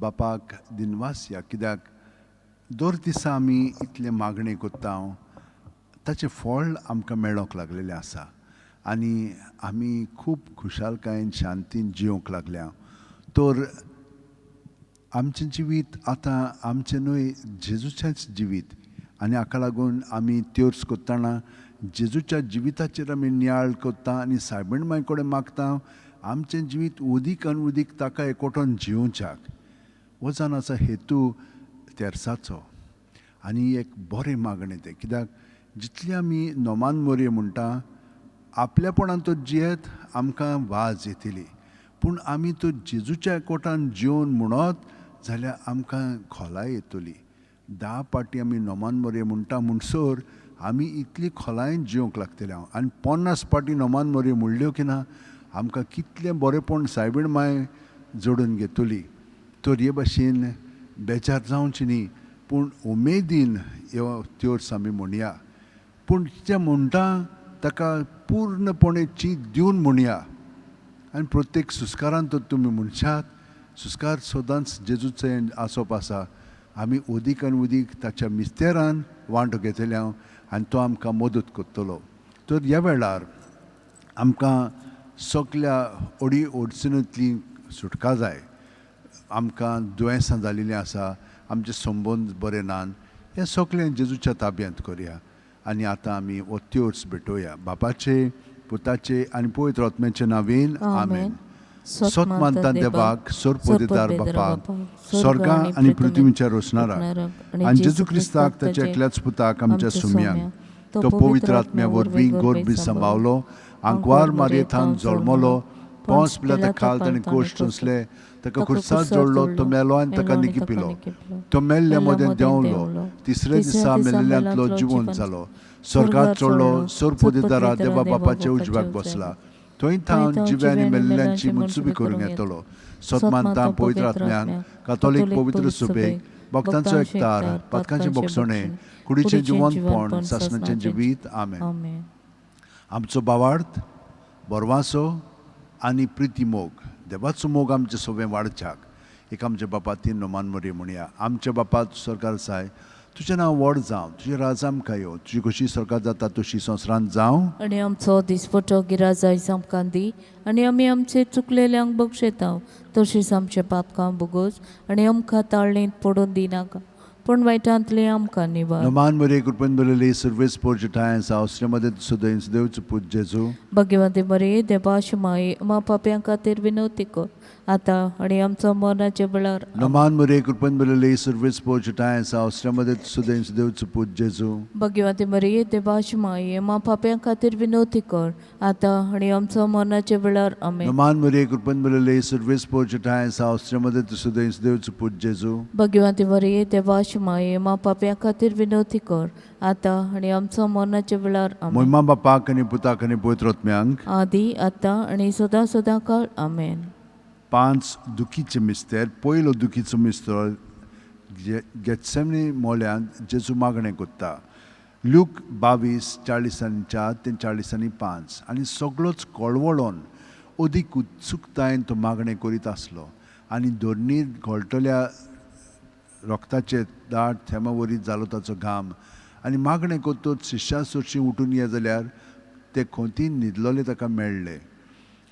बापाक दिनवास या, कित्याक दर दिसा आमी इतले मागणे कोत्ता ताचें फळ आमकां मेळोंक लागलेलें आसा आनी आमी खूब खुशालकायेन शांतीन जिवंक लागल्या. तर आमचें जिवीत आतां आमचें न्हय, जेजूचेंच जिवीत आनी हाका लागून आमी तेर्स कोत्ताना जेजूच्या जिविताचेर आमी नियाळ कोत्ता आनी सायबीण मांय कडेन मागता आमचें जिवीत उदीक आनी उदीक ताका एकवटोन जिवच्याक. हो जावन आसा हेतू तेर्साचो आनी एक बरें मागणें तें, कित्याक जितली आमी नोमान मोरये म्हणटा आपल्यापणान तो जियेत आमकां वाज येतली, पूण आमी तो जेजूच्या एकवटान जिवन म्हणत जाल्यार आमकां खोलाय येतली. 10 पाटी आमी नोमान मोरये म्हणटा म्हणसर आमी इतली खोलायेन जिवंक लागतले आनी 50 पाटी नोमान मोरये म्हणल्यो की ना आमकां कितलें बरेंपण सायबीण मांय जोडून घेतली. तर हे भाशेन बेजार जावचें न्ही, पूण उमेदीन ह्यो तेर्स आमी म्हणया, पूण जें म्हणटा ताका पूर्णपणे चीत दिवन म्हणया. आनी प्रत्येक सुस्कारान तर तुमी म्हणशात, सुस्कार सदांच जेजूचें आसप आसा. आमी उदीक आनी उदीक ताच्या मिस्तेरान वांटो घेतले आनी तो आमकां मदत करतलो. तर ह्या वेळार आमकां सगल्या अडी अडचणींतली सुटका जाय. आमकां दुयेंसां जाल्लीं आसा, आमचे संबंद बरे नात, हें सगळें जेजूच्या ताब्यांत करया आनी आतां आमी हो तेर्स भेटोवया. बापाचे, पुताचे आनी पवित्र आत्म्याचे नांवेन आमेन. सोतमानता देवाक, सोरपोदेदार बापाक, स्वर्गा आनी पृथ्वीच्या रोसणाराक आनी जेजू क्रिस्ताक ताच्या एकल्याच पुताक आमच्या सुम्यांक तो पवित्र आत्म्या वरवीं गोरबी सांबावलो, आंकवार मारयेंतान जल्मलो, पोंस पिलाता खाल ताणें कोश्ट सोंसले, ताका खुर्सार जोडलो, तो मेलो आनी ताका निकिपिलो, तो मेल्ल्या मदें देंवलो, तिसऱ्या दिसा मेल्ल्यांतलो जिवंत जालो, स्वर्गांत चडलो, सोरपोदेदारा देवा बापाच्या उजव्याक बसला, थंय थावन जिवे आनी मेल्ल्यांची मुत्सुबी करूंक येतलो. सोतमानता पवित्र आत्म्यांक, कातोलीक पवित्र सुबेक, भक्तांचो एकतार, पातकांचें बोगसणें, कुडीचें जिवंतपण, सासणाचें जिवीत. आमेन. आमचो भावार्थ, बोरवासो आनी प्रिती मोग, देवाचो मोग आमचे सोबें वाडच्याक एक आमच्या बापा तीन नोमान मोरये म्हणया. आमच्या बापा तूं स्वर्गार आसाय, तुजें नांव व्हड जावं, तुजें राज आमकां येवं, तुजी कशी स्वर्गांत जाता तशी संवसारांत जावं. आनी आमचो दिसपटो गिराज आयज आमकां दी, आनी आमी आमचे चुकलेल्यांक बक्षयता तशींच आमचे पातकां बुगोस, आनी आमकां ताळणेंत पडून दिनाका, पूण वायटांतले आमकां निवार. नोमान मोरये कृपेन बरयली सर्वेस पोरजिटाय सावस्रेमध्ये सुदैंस देवच पूज जेजू. भगवंते मरे देवाश माये मा पाप्यां खातीर विनवती कर आतां आनी आमचो मरणाचे वेळार. नोमान मोरये कृपेन बरयली सर्वेस पोरजिटाय सावस्रेमध्ये सुदैंस देवच पूज जेजू. भगवंते मरे देवाश माये मा पाप्यां खातीर विनवती कर आतां आनी आमचो मरणाचे वेळार. आमेन. नोमान मोरये कृपेन बरयली सर्वेस पोरजिटाय सावस्रेमध्ये सुदैंस देवच पूज जेजू. भगवंते मरे देवाश माये मा पाप्यां खातीर विनवती कर आतां आनी आमचो मरणाचे वेळार. आमेन. महिमा बापाक आनी पुताक आनी पवित्र आत्म्यांक, आदी आतां आनी सदां सदां काळ. आमेन. 5 दुखीचे मिस्तेर. पयलो दुखीचो मिस्तर गेत्सेमनी मोल्यांत जेजू मागणें कोत्ता. लूक 22:40 ते 40:5. आनी सगळोच कळवळोन अदीक उत्सुकतायेन तो मागणें करीत आसलो आनी दोनी घोळटल्या रोगताचे दाट थेंबा वरीत जालो ताचो घाम. आनी मागणें कोत्तूच शिश्यां चडशीं उठून ये जाल्यार ते खोंतीन न्हिदलोले ताका मेळ्ळे.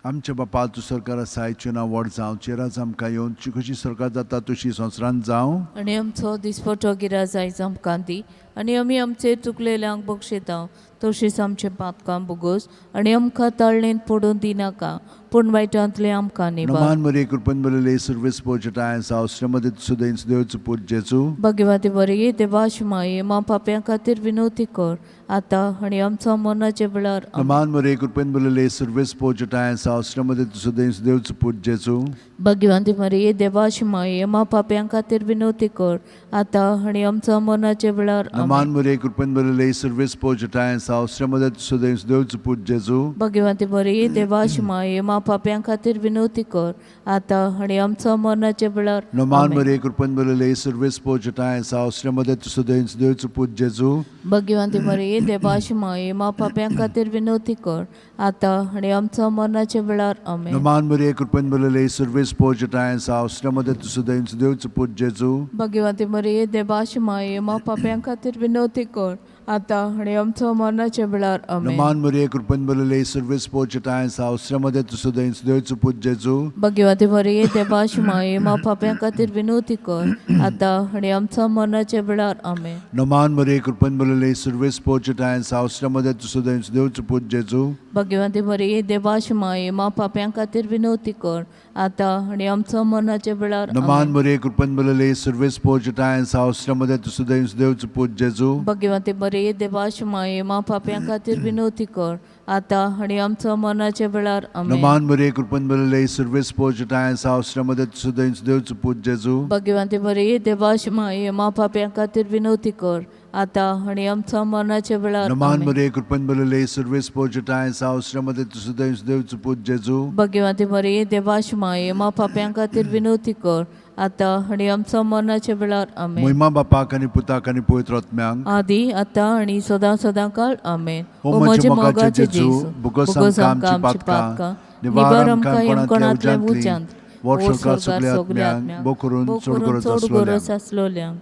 आमच्या बापा तूं स्वर्गार आसाय, तुजें नांव व्हड जावं, तुजें राज आमकां येवं, तुजी कशी स्वर्गांत जाता तशी संवसारांत जावं. आनी आमचो दिसपटो गिराज आयज आमकां दी, आनी आमी आमचे चुकलेल्यांक बक्षयता तशींच आमचे पातकां बुगोस, आनी आमकां ताळणेंत पडून दिनाका, पूण वायटांतले आमकां निवार. नोमान मोरये कृपेन बरयली सर्वेस पोरजिटाय सावस्रेमध्ये सुदैंस देवच पूज जेजू. भगवंते मरे देवाश माये मा पाप्यां खातीर विनवती कर आतां आनी आमचो मरणाचे वेळार. नोमान मोरये कृपेन बरयली सर्वेस पोरजिटाय सावस्रेमध्ये सुदैंस देवच पूज जेजू. भगवंते मरे देवाश माये मा पाप्यां खातीर विनवती कर आतां आनी आमचो मरणाचे वेळार. नोमान मोरये कृपेन बरयली सर्वेस पोरजिटाय आसा उसरे मदें सुदैस देवचो पूत जेजू भगवंती मरी देवाशी माये मा पाप्यां खातीर विनवती कर आता आणि आमच्या मरणाच्या वेळार नमान आमेन. मरे कृपन बलले सर्वेस पोचटाय आसा उसरे मदें सुदैस देवचो पूत जेजू भगवंती मरी देवाशी माये मा पाप्यां खातीर विनवती कर आता आणि आमच्या मरणाच्या वेळार आमेन. नमान मरे कृपन बलले सर्वेस पोचटाय आसा उसरे मदें सुदैस देवचो पूत जेजू भगवंती मरी देवाशी माये मा पाप्यां खातीर विनवती कर आता आणि आमच्या मरणाच्या वेळार आमेन. नमान मरे कृपन बलले सर्वेस पोचटाय आसा उसरे मदें सुदैस देवचो पूत जेजू भगवंती मरी देवाशी माये मा पाप्यां खातीर विनवती कर आता आणि आमच्या मरणाच्या वेळार आमेन. नमान मरे कृपन बलले सर्वेस पोचटाय आसा उसरे मदें सुदैस देवचो पूत जेजू भगवंती मरी देवाशी माये मा पाप्यां खातीर विनवती कर आता आणि आमच्या मरणाच्या वेळार नमान मरे कृपन बलले सर्वेस पोचटाय आसा उसरे मदें सुदैस देवचो पूत जेजू भगवंती मरी देवाशी माये मा पाप्यां खातीर विनवती कर आता आणि आमच्या मरणाच्या वेळार आमेन. नमान मरे कृपन बलले सर्वेस पोचटाय आसा उसरे मदें सुदैस देवचो पूत जेजू भगवंती मरी देवाशी माये मा पाप्यां खातीर विनवती कर आता आणि आमच्या मरणाच्या वेळार नमान आमेन. मरे कृपन बलले सर्वेस पोचटाय आसा उसरे मदें सुदैस देवचो पूत जेजू भगवंती मरी देवाशी माये मा पाप्यां खातीर विनवती कर आता आणि आमच्या मरणाच्या वेळार आमेन. महिमा बापाक आनी पुताक आनी पवित्र आत्म्यांक आदी आता आणि सदा सदां काळ आमेन. ओ म्हजे मोगाचे जेजू बुगोस आमकां आमची पातकां निवार आमकां कोणांतल्या उज्यांत वर्षोकार सगल्या आत्म्यांक बो करून चड गरज आसलोल्यांक. आसलोल्यांक.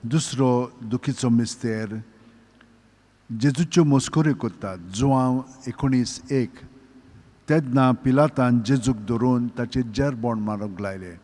दुसरो दुखीचो मिस्तेर जेजूच्यो मस्कोऱ्यो करतात. जुवांव 19:1 तेन्ना पिलातान जेजूक धरून ताचे जेर बोंड मारूंक लायले.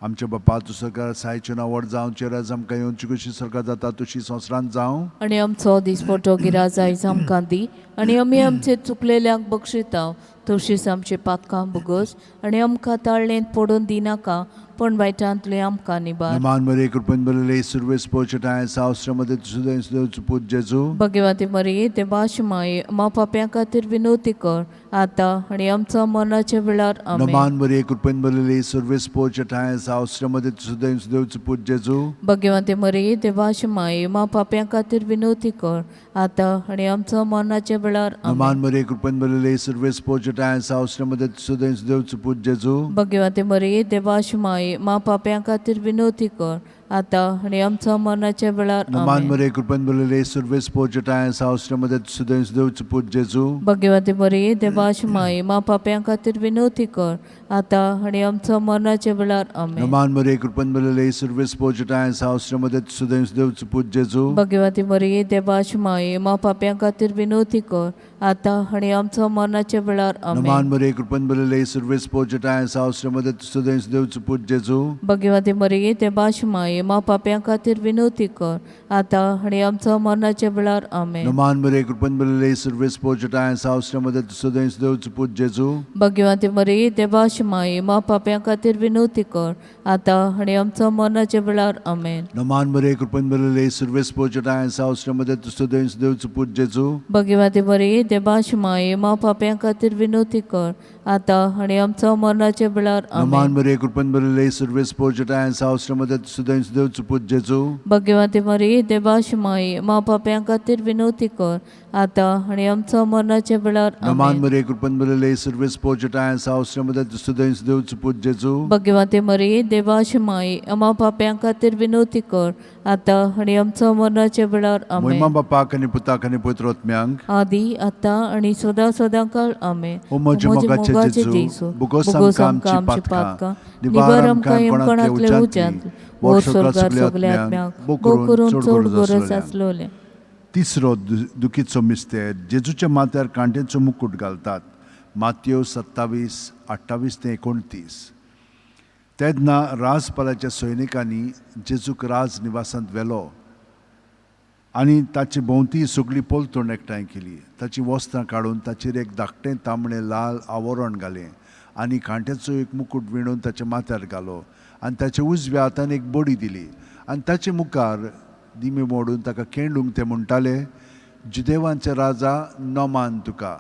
आमचे बापा तूं सगळ्या सायचें नांवड जावं चेराज आमकां येवची कशी सरकार जाता तशी संवसारांत जावं आणि आमचो दिसपटो गिराज आयज आमकां दी आणि आमी आमचे चुकलेल्यांक बक्षितांव तशीच आमचे पातकां बुगोस आणि आमकां ताळणेंत पडून दिनाका पण वायटांतले आमकां निबार. नमान मरे कृपन बलले सर्वेस पोचटाय आसा उसरे मदें सुदैस देवचो पूत जेजू भगवंती मरी देवाशी माये मा पाप्यां खातीर विनवती कर आता आणि आमच्या मरणाच्या वेळार आमेन. नमान मरे कृपन बलले सर्वेस पोचटाय आसा उसरे मदें सुदैस देवचो पूत जेजू भगवंती मरी देवाशी माये मा पाप्यां खातीर विनवती कर आता आणि आमच्या मरणाच्या वेळार आमेन. नमान मरे कृपन बलले सर्वेस पोचटाय आसा उसरे मदें सुदैस देवचो पूत जेजू भगवंती मरी देवाशी माये मा पाप्यां खातीर विनवती कर आता आणि आमच्या मरणाच्या वेळार नमान आमेन. मरे कृपन बलले सर्वेस पोचटाय आसा उसरे मदें सुदैस देवचो पूत जेजू भगवंती मरी देवाशी माये मा पाप्यां खातीर विनवती कर आता आणि आमच्या मरणाच्या वेळार आमेन. नमान मरे कृपन बलले सर्वेस पोचटाय आसा उसरे मदें सुदैस देवचो पूत जेजू भगवंती मरी देवाशी माये मा पाप्यां खातीर विनवती कर आता आणि आमच्या मरणाच्या वेळार आमेन. नमान मरे कृपन बलले सर्वेस पोचटाय आसा उसरे मदें सुदैस देवचो पूत जेजू भगवंती मरी देवाशी माये मा पाप्यां खातीर विनवती कर आता आणि आमच्या मरणाच्या वेळार आमेन. नमान मरे कृपन बलले सर्वेस पोचटाय आसा उसरे मदें सुदैस देवचो पूत जेजू भगवंती मरी देवाशी माये मा पाप्यां खातीर विनवती कर आता आणि आमच्या मरणाच्या वेळार आमेन. नमान मरे कृपन बलले सर्वेस पोचटाय आसा उसरे मदें सुदैस देवचो पूत जेजू भगवंती मरी देवाशी माये मा पाप्यां खातीर विनवती कर आता आणि आमच्या मरणाच्या वेळार नमान आमेन. मरे कृपन बलले सर्वेस पोचटाय आसा उसरे मदें सुदैस देवचो पूत जेजू भगवंती मरी देवाशी माये मा पाप्यां खातीर विनवती कर आता आणि आमच्या मरणाच्या वेळार नमान आमेन. मरे कृपन बलले सर्वेस पोचटाय आसा उसरे मदें सुदैस देवचो पूत जेजू भगवंती मरी देवाशी माये मा पाप्यां खातीर विनवती कर आता आणि आमच्या मरणाच्या वेळार महिमा आमेन. बापाक आनी पुताक आनी पवित्र आत्म्यांक आदी आता आणि सदा सदां काळ आमेन. ओ म्हजे मोगाचे जेजू बुगोस आमकां आमची पातकां निवार आमकां येमकणांतले उज्यांत वर स्वर्गार सगल्या आत्म्यांक बो करून चड गरज आसलोले. तिसरो दुखीचो मिस्तेर जेजूच्या माथ्यार कांटेचो मुकुट घालतात. मातयेव 27:28-29 तेन्ना राजपालाच्या सैनिकांनी जेजूक राज निवासांत व्हेलो आनी ताचे भोंवती सगळी पोलतोण एकठांय केली. ताची वस्त्रां काडून ताचेर एक धाकटें तांबडें लाल आवरण घालें आनी कांट्याचो एक मुकुट विणून ताच्या माथ्यार घालो आनी ताच्या उजव्या हातान एक बडी दिली आनी ताचे मुखार दिमे मोडून ताका केंडूंक ते म्हणटाले, जुदेवांचे राजा नोमान तुका.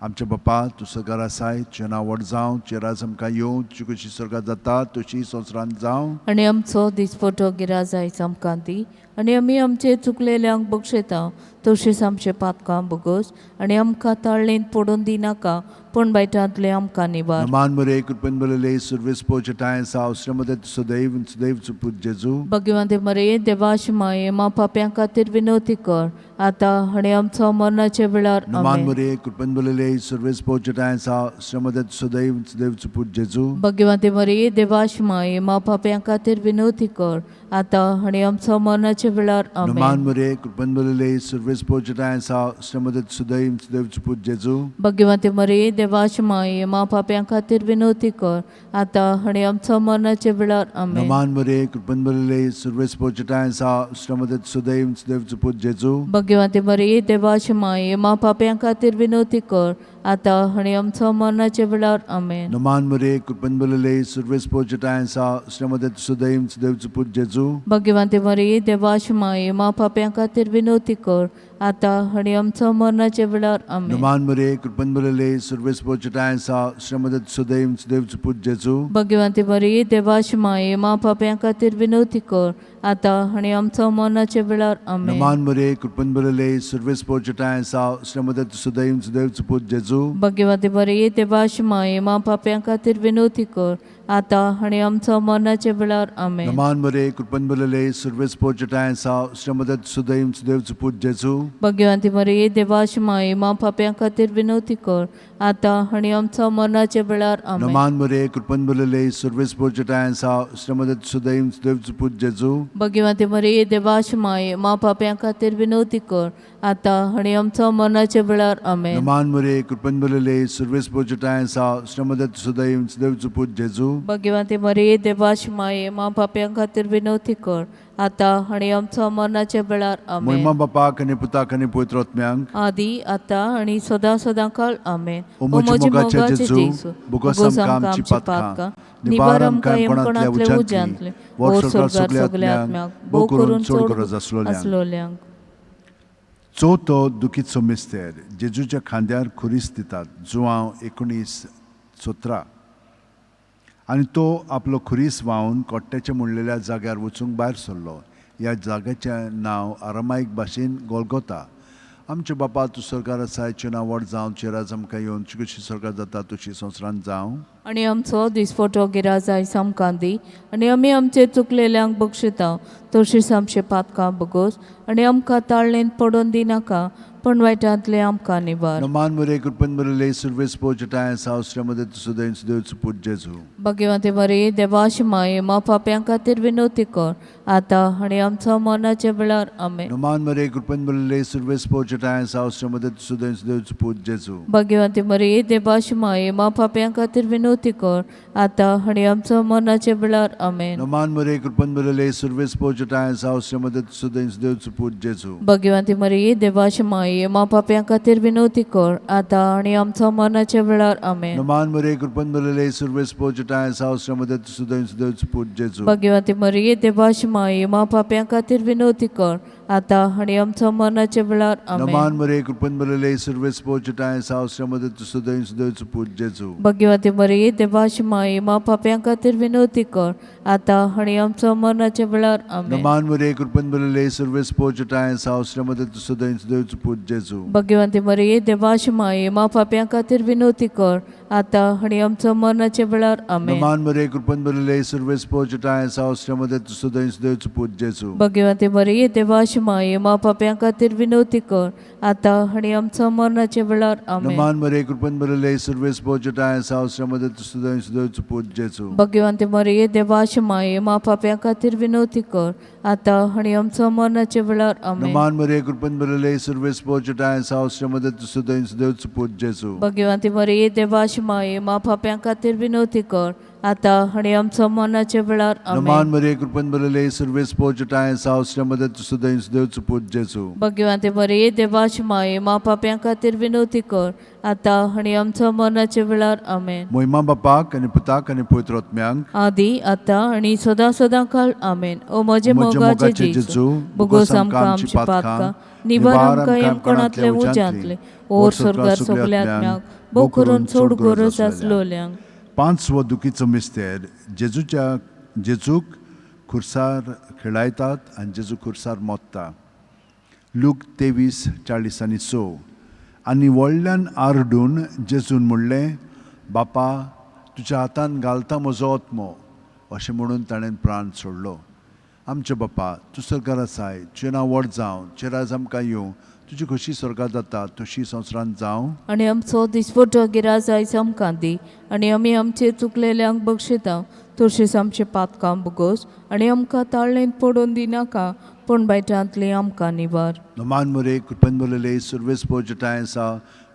आमचे बापा तूं सगार आसाय तुजें नांव व्हड जावं चेराज आमकां येवं तुजी कशी सर्गात जाता तशी संवसारांत जावं आणि आमचो दिसपटो गिराज आयज आमकां दी आणि आमी आमचे चुकलेल्यांक बक्षितांव तशीच आमचे पातकां भोगोस आनी आमकां ताळणेंत पडून दिनाका पूण वायटांतले आमकां निवार. Naman Maria, Kurban Balale, Service Pochatayan, South Ramadat Sudev, and Sudev Suput Jesu. भगवंते मरे देवाश माये मा पाप्यां खातीर विनवती कर आतां आनी आमचो मरणाचे वेळार. Naman amen. Maria, Kurban Balale, Service Pochatayan, South Ramadat Sudev, and Sudev Suput Jesu. भगवंते मरे देवाश माये मा पाप्यां खातीर विनवती कर आतां आनी आमचो मरणाचे वेळार. Naman amen. Maria, Kurban Balale, Service Pochatayan, South Ramadat Sudev, and Sudev Suput Jesu. भगवंते मरे देवाश माये मा पाप्यां खातीर विनवती कर आतां आनी आमचो मरणाचे वेळार. आमेन. Naman Maria, Kurban Balale, Service Pochatayan, South Ramadat Sudev, and Sudev Suput Jesu. भगवंते मरे देवाश माये मा पाप्यां खातीर विनवती कर आतां आनी आमचो मरणाचे वेळार. आमेन. Naman Maria, Kurban Balale, Service Pochatayan, South Ramadat Sudev, and Sudev Suput Jesu. भगवंते मरे देवाश माये मा पाप्यां खातीर विनवती कर आतां आनी आमचो मरणाचे वेळार. आमेन. Naman Maria, Kurban Balale, Service Pochatayan, South Ramadat Sudev, and Sudev Suput Jesu. भगवंते मरे देवाश माये मा पाप्यां खातीर विनवती कर आतां आनी आमचो मरणाचे वेळार. आमेन. Naman Maria, Kurban Balale, Service Pochatayan, South Ramadat Sudev, and Sudev Suput Jesu. भगवंते मरे देवाश माये मा पाप्यां खातीर विनवती कर आतां आनी आमचो मरणाचे वेळार. आमेन. Naman Maria, Kurban Balale, Service Pochatayan, South Ramadat Sudev, and Sudev Suput Jesu. भगवंते मरे देवाश माये मा पाप्यां खातीर विनवती कर आतां आनी आमचो मरणाचे वेळार. आमेन. Naman Maria, Kurban Balale, Service Pochatayan, South Ramadat Sudev, and Sudev Suput Jesu. भगवंते मरे देवाश माये मा पाप्यां खातीर विनवती कर आतां आनी आमचो मरणाचे वेळार. आमेन. Naman Maria, Kurban Balale, Service Pochatayan, South Ramadat Sudev, and Sudev Suput Jesu. भगवंते मरे देवाश माये मा पाप्यां खातीर विनवती कर आतां आनी आमचो मरणाचे वेळार. आमेन. Moima Bapak and Putak and Putrotmang. आदी आतां आनी सदां सदां काळ. आमेन. O moji mogaचे जेजू, bugosam kamची पातकां, निबारम कायम कोणातले उज्यांतले, वर सरकार सगळे आत्म्याक, भोव करून चोड गरज असलोल्यांक. चवथो दुखीचो मिस्तेर जेजूच्या खांद्यार खुरीस दितात जुवांव 1917 आनी तो आपलो खुरीस व्हांवन कोट्ट्याच्या मुडलेल्या जाग्यार वचूंक भायर सरलो. ह्या जाग्याचें नांव आरामायक भाशेन गोलगोता. आमचे बापा तूं सरकार आसा हाचें नांव व्हड जावं, चिराज आमकां येवन कशी सरकार जाता तशी संवसारांत जावं. आनी आमचो दिसपटो गिराज आयज आमकां दी आनी आमी आमचे चुकलेल्यांक बक्षिता तशींच आमचे पातकां भोगोस आनी आमकां ताळणेंत पडोवन दिनाका पण वायटांतले आमकां निवार. Naman Maria, Kurban Balale, Service Pochatayan, South Ramadat Sudev, and Sudev Suput Jesu. भगवंते मरे देवाश माये मा पाप्यां खातीर विनवती कर आतां आनी आमचो मरणाचे वेळार. आमेन. Naman Maria, Kurban Balale, Service Pochatayan, South Ramadat Sudev, and Sudev Suput Jesu. भगवंते मरे देवाश माये मा पाप्यां खातीर विनवती कर आतां आनी आमचो मरणाचे वेळार. आमेन. Naman Maria, Kurban Balale, Service Pochatayan, South Ramadat Sudev, and Sudev Suput Jesu. भगवंते मरे देवाश माये मा पाप्यां खातीर विनवती कर आतां आनी आमचो मरणाचे वेळार. आमेन. Naman Maria, Kurban Balale, Service Pochatayan, South Ramadat Sudev, and Sudev Suput Jesu. भगवंते मरे देवाश माये मा पाप्यां खातीर विनवती कर आतां आनी आमचो मरणाचे वेळार. आमेन. Naman Maria, Kurban Balale, Service Pochatayan, South Ramadat Sudev, and Sudev Suput Jesu. भगवंते मरे देवाश माये मा पाप्यां खातीर विनवती कर आतां आनी आमचो मरणाचे वेळार. आमेन. Naman Maria, Kurban Balale, Service Pochatayan, South Ramadat Sudev, and Sudev Suput Jesu. भगवंते मरे देवाश माये मा पाप्यां खातीर विनवती कर आतां आनी आमचो मरणाचे वेळार. आमेन. Naman Maria, Kurban Balale, Service Pochatayan, South Ramadat Sudev, and Sudev Suput Jesu. भगवंते मरे देवाश माये मा पाप्यां खातीर विनवती कर आतां आनी आमचो मरणाचे वेळार. आमेन. Naman Maria, Kurban Balale, Service Pochatayan, South Ramadat Sudev, and Sudev Suput Jesu. भगवंते मरे देवाश माये मा पाप्यां खातीर विनवती कर आतां आनी आमचो मरणाचे वेळार. आमेन. Naman Maria, Kurban Balale, Service Pochatayan, South Ramadat Sudev, and Sudev Suput Jesu. भगवंते मरे देवाश माये मा पाप्यां खातीर विनवती कर आतां आनी आमचो मरणाचे वेळार. Naman amen. Maria, Kurban Balale, Service Pochatayan, South Ramadat Sudev, and Sudev Suput Jesu. भगवंते मरे देवाश माये मा पाप्यां खातीर विनवती कर आतां आनी आमचो मरणाचे वेळार. आमेन. Moima Bapak and Putak and Putrotmang. आदी आतां आनी सदां सदां काळ. आमेन. ओ म्हजे मोगाचे जेजू भोगोस आमकां आमची पातकां, निबार आमकां येमकोणांतले उज्यांतले, ओर स्वर्गार सगल्या आत्म्याक, भोव करून चोड गरज आसलोल्यांक. पांचवो दुखीचो मिस्तेर जेजूक खुर्सार खेळायतात आनी जेजू खुर्सार मोत्ता. लूक 23:40. आनी व्हडल्यान आरडून जेजून म्हणलें, बापा, तुज्या हातान घालता म्हजो आत्मो. अशें म्हणून ताणें प्राण सोडलो. आमचे बापा, तूं स्वर्गार आसाय, तुजें नांव व्हड जावं, तुजें राज आमकां येवं, तुजी खोशी स्वर्गात जाता तशी संवसारांत जावं. आनी आमचो दिसपटो गिराज आयज आमकां दी, आनी आमी आमचे चुकलेल्यांक बक्षिता तशेंच आमचे पातकां बुगोस, आनी आमकां ताळणेंत पडोवन दिनाका, पूण बायटांतली आमकां निवार. Noman mure kurban bolele surves pojataensa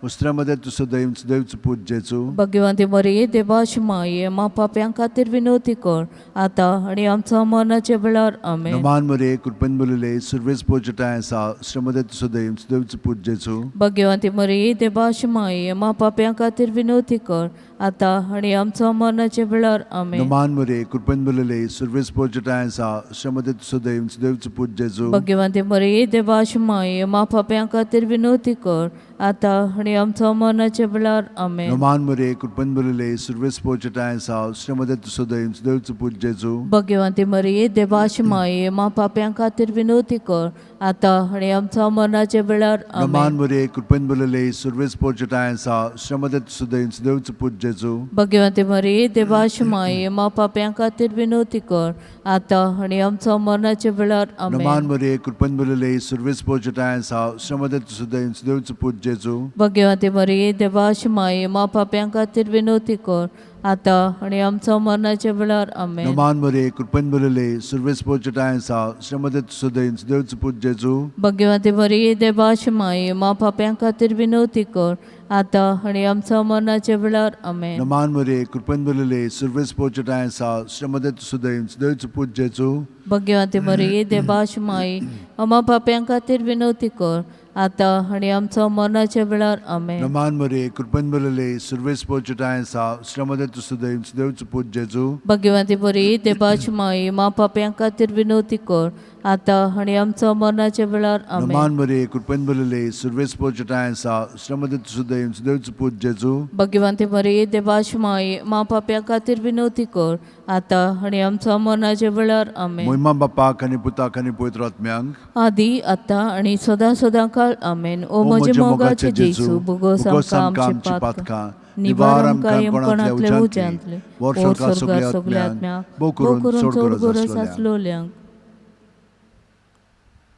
ustraमध्ये तुझं दैवचं पूज जेजू. भगवंती मरिये देवाची माये, मा पाप्यां खातीर विनवती कर, आतां आनी आमच्या मरणाचे वेळार आमेन. Noman mure kurban bolele surves pojataensa ustraमध्ये तुझं दैवचं पूज जेजू. भगवंती मरिये देवाची माये, मा पाप्यां खातीर विनवती कर, आतां आनी आमच्या मरणाचे वेळार आमेन. Noman mure kurban bolele surves pojataensa ustraमध्ये तुझं दैवचं पूज जेजू. भगवंती मरिये देवाची माये, मा पाप्यां खातीर विनवती कर, आतां आनी आमच्या मरणाचे वेळार आमेन. Noman mure kurban bolele surves pojataensa ustraमध्ये तुझं दैवचं पूज जेजू. भगवंती मरिये देवाची माये, मा पाप्यां खातीर विनवती कर, आतां आनी आमच्या मरणाचे वेळार आमेन. Noman mure kurban bolele surves pojataensa ustraमध्ये तुझं दैवचं पूज जेजू. भगवंती मरिये देवाची माये, मा पाप्यां खातीर विनवती कर, आतां आनी आमच्या मरणाचे वेळार आमेन. Noman mure kurban bolele surves pojataensa ustraमध्ये तुझं दैवचं पूज जेजू. भगवंती मरिये देवाची माये, मा पाप्यां खातीर विनवती कर, आतां आनी आमच्या मरणाचे वेळार आमेन. Noman mure kurban bolele surves pojataensa ustraमध्ये तुझं दैवचं पूज जेजू. भगवंती मरिये देवाची माये, मा पाप्यां खातीर विनवती कर, आतां आनी आमच्या मरणाचे वेळार आमेन. Noman mure kurban bolele surves pojataensa ustraमध्ये तुझं दैवचं पूज जेजू. भगवंती मरिये देवाची माये, मा पाप्यां खातीर विनवती कर, आतां आनी आमच्या मरणाचे वेळार आमेन. Noman mure kurban bolele surves pojataensa ustraमध्ये तुझं दैवचं पूज जेजू. भगवंती मरिये देवाची माये, मा पाप्यां खातीर विनवती कर, आतां आनी आमच्या मरणाचे वेळार आमेन. Noman mure kurban bolele surves pojataensa ustraमध्ये तुझं दैवचं पूज जेजू. भगवंती मरिये देवाची माये, मा पाप्यां खातीर विनवती कर, आतां आनी आमच्या मरणाचे वेळार आमेन. मोहिमा बापाक आनी पुताक आनी पवित्र आत्म्यांक आदी आतां आनी सदां काळ आमेन. ओ म्हजे मोगाचे जेजू, बुगोस आमकां आमची पातकां, निवार आमकां येमपणांतले उज्यांतले, ओ स्वर्गाक सगल्या आत्म्यांक, भोव करून चड गरज आसलोल्यांक.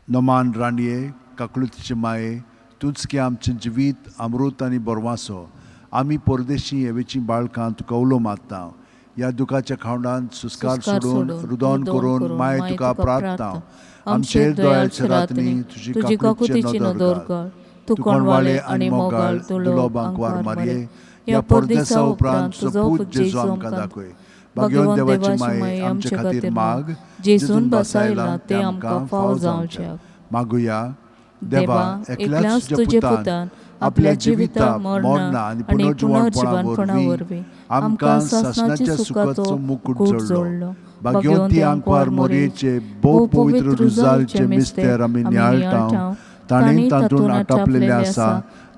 नोमान राणये, काकुळतीचे माये, तूंच की आमचें जिवीत, अमृत आनी बोरवासो. आमी परदेशी हेवेची बाळकां तुका उलो मारता. ह्या दुखाच्या खावंडांत सुस्कार सोडून रुदोन करून माय तुका प्रार्थना. आमचेर दयाळचे रातनी तुजी काकुतीची नदर कर. तूं कोणवाळे आनी मोगाळ दुलोबांक वार मारये. ह्या परदेसा उपरांत तुजो पूत जेजू आमकां दाखय. भगवंत देवाची माये, आमचे खातीर माग. जेजून बसायला ते आमकां फाव जावचे. मागुया. देवा, एकल्याच तुजे पुतान आपल्या जिविता, मरणा आनी पुनर्जीवनपणा वरवीं आमकां सासणाच्या सुखाचो मुकुट जोडलो. भाग्यवंती आंकवार मोरयेचे भोव पवित्र रुजालचे मिस्तेर आमी नियाळटाव. ताणें तातूंत आटापलेले आसा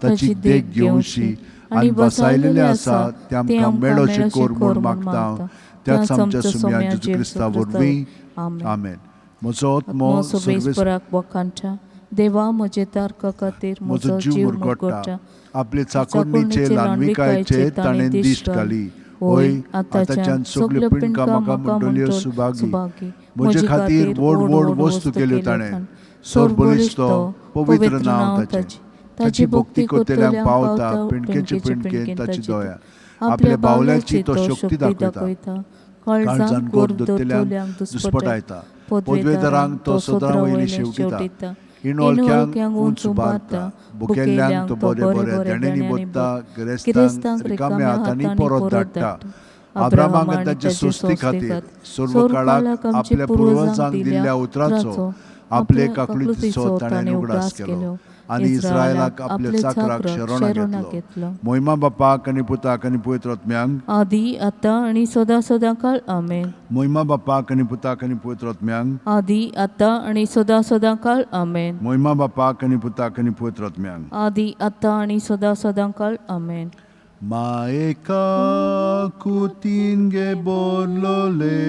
ताची देख घेवशी आनी बसायलेले आसा ते आमकां मेळोशे कोर म्हूण मागता. त्याच आमच्या सुम्या जेजू क्रिस्ता वरवीं. आमेन. म्हजो आत्मो सर्वेस्पराक वखाणटा. देवा, म्हजे तारका खातीर म्हजो जीव मुरगोडटा. आपले चाकोरणीचे ल्हानविकायेचे ताणें दिश्ट घाली. होय, आतांच्यान सगल्यो पिणकां म्हाका म्हणटल्यो सुभागी. म्हजे खातीर व्हड व्हड वस्तू केल्यो ताणें. सोर बलिश्तो पवित्र नांव ताचें. ताची भक्ती करतल्यांक पावता पिणकेचे पिणकेन ताची दया. आपल्या बावल्याची तो शक्ती दाखयता. काळजान गोर दोतोल्यांक दुस्पटायता. पदवेदारांक तो सदां वयली शेवटिता. इनोळख्यांक उंच उबारता. भुकेल्ल्यांक तो बरे बरे देणेनी बोदता. गिरेस्तांक रिकाम्या हातांनी परत धाडटा. अब्रामाक ताचे सोस्ती खातीर सर्व काळाक आपल्या पुर्वजांक दिल्ल्या उतराचो आपले काकुळतीचो ताणें उगडास केलो आनी इस्रायलाक आपल्या चाकराक शरणा घेतलो. मोहिमा बापाक आनी पुताक आनी पवित्र आत्म्यांक, आदी आतां आनी सदां काळ आमेन. मोहिमा बापाक आनी पुताक आनी पवित्र आत्म्यांक, आदी आतां आनी सदां काळ आमेन. मोहिमा बापाक आनी पुताक आनी पवित्र आत्म्यांक, आदी आतां आनी सदां काळ आमेन. मायेका कुतीन गे बोरलोले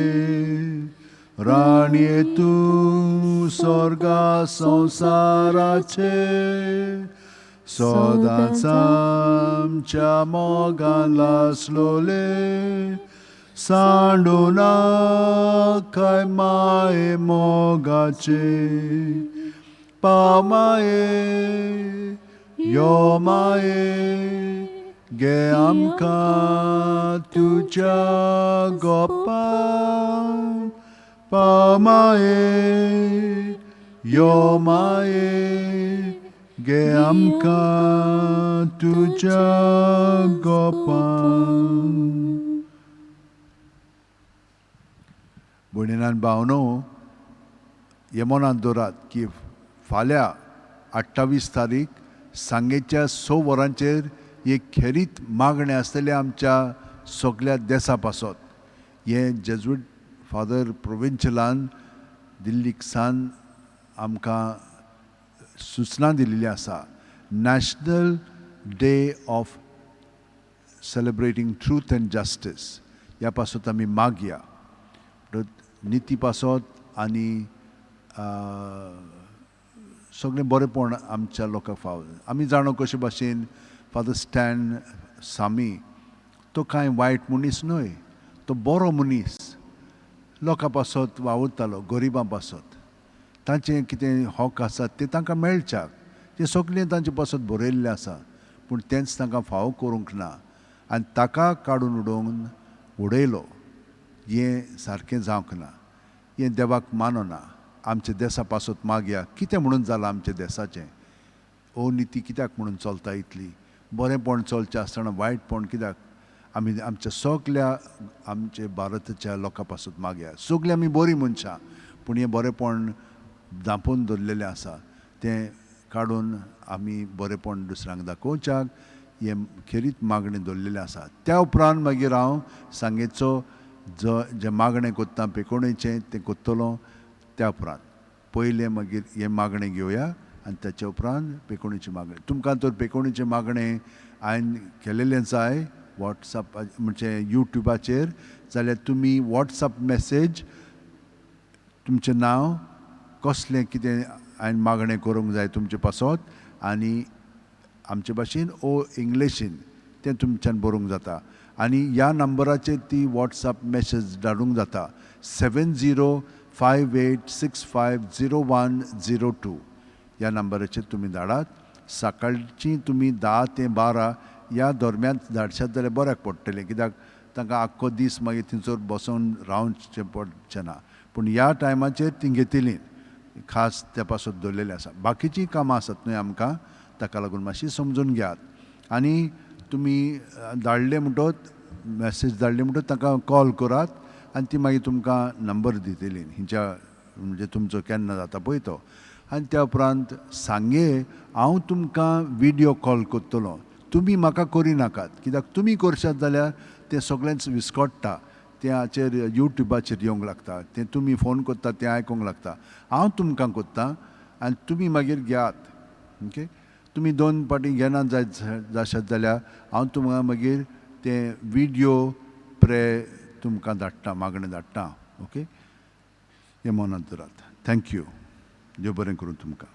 राणये तूं स्वर्गा संसाराचे सदांच आमच्या मोगान लासलोले सांडूना काय माये मोगाचे पामाये यो माये गे आमकां तुज्या गोपान पामाये यो माये गे आमकां तुज्या गोपान. भयणीनान भावनो हे मनांत दवरात की फाल्यां 28 तारीख सांजेच्या 6 वरांचेर एक खेरीत मागणें आसतलें आमच्या सगळ्या देशा पासत. हे जेजुईट फादर प्रोविन्शियलान दिल्लीक सान आमकां सुचना दिल्ली आसा. National day of celebrating truth end justice ह्या पासत आमी मागया. निती पासत आनी सगळें बरेंपण आमच्या लोकांक फावो. आमी जाणो कशे भाशेन फादर स्टॅन सामी तो कांय वायट मनीस न्हय, तो बरो मनीस लोकां पासत वावुरतालो, गरिबां पासत. तांचें कितें हक आसा तें तांकां मेळच्याक तें सगळें तांचे पासत बरयल्लें आसा, पूण तेंच तांकां फावो करूंक ना आनी ताका काडून उडयलो. हें सारकें जावंक ना, हें देवाक मानना. आमच्या देशा पासत मागया कितें म्हणून जालां आमच्या देशाचें. अनिती कित्याक म्हणून चलता इतली, बरेंपण चलचें आसतना वायटपण कित्याक. आमी आमच्या सगळ्या आमचे भारताच्या लोकां पासत मागया. सगळीं आमी बरीं मनशां, पूण हें बरेंपण दांपोवन दवरलेलें आसा तें काडून आमी बरेंपण दुसऱ्यांक दाखोवच्याक हें खेरीत मागणें दवरलेलें आसा. त्या उपरांत मागीर हांव सांगेचो जें मागणें कोत्ता पेकोणेचें तें कोत्तलो. त्या उपरांत पयलें मागीर हें मागणें घेवया आनी ताच्या उपरांत पेकोणेचें मागणें. तुमकां तर पेकोणेचें मागणें हांवें केलेलें जाय वॉट्सॅप म्हणजे यूट्यूबाचेर, जाल्यार तुमी वॉट्सॅप मॅसेज तुमचें नांव कसलें कितें हांवें मागणें करूंक जाय तुमचे पासत आनी आमचे भाशेन ओ इंग्लिशीन तें तुमच्यान बरोवंक जाता. आनी ह्या नंबराचेर ती वॉट्सॅप मॅसेज धाडूंक जाता 7058650102 ह्या नंबराचेर तुमी धाडात. सकाळची तुमी 10 ते 12 ह्या दरम्यान धाडशात जाल्यार बऱ्याक पडटलें, कित्याक तांकां आख्खो दीस मागीर थंयसर बसून रावचें पडचें ना. पूण ह्या टायमाचेर ती घेतिली खास त्या पासत दवरलेलें आसा. बाकीचीं कामां आसात न्हय आमकां, ताका लागून मातशी समजून घेयात. आनी तुमी धाडले म्हणटच मॅसेज धाडले म्हणटच ताका कॉल करात आनी ती मागीर तुमकां नंबर दितली हिंच्या म्हणजे तुमचो केन्ना जाता पळय तो. आनी त्या उपरांत सांगे हांव तुमकां विडियो कॉल करतलो. तुमी म्हाका करिनाकात, कित्याक तुमी करशात जाल्यार तें सगळेंच विस्कटता. तें हाचेर यूट्यूबाचेर येवंक लागता, तें तुमी फोन करता तें आयकूंक लागता. हांव तुमकां कोत्ता आनी तुमी मागीर घेयात. ओके, तुमी 2 पाटी घेनात जाशात जाल्यार हांव तुमकां मागीर तें विडियो तुमकां धाडटा, मागणें धाडटा. ओके, हें मनांत दवरात. थँक्यू. देव बरें करूं तुमकां.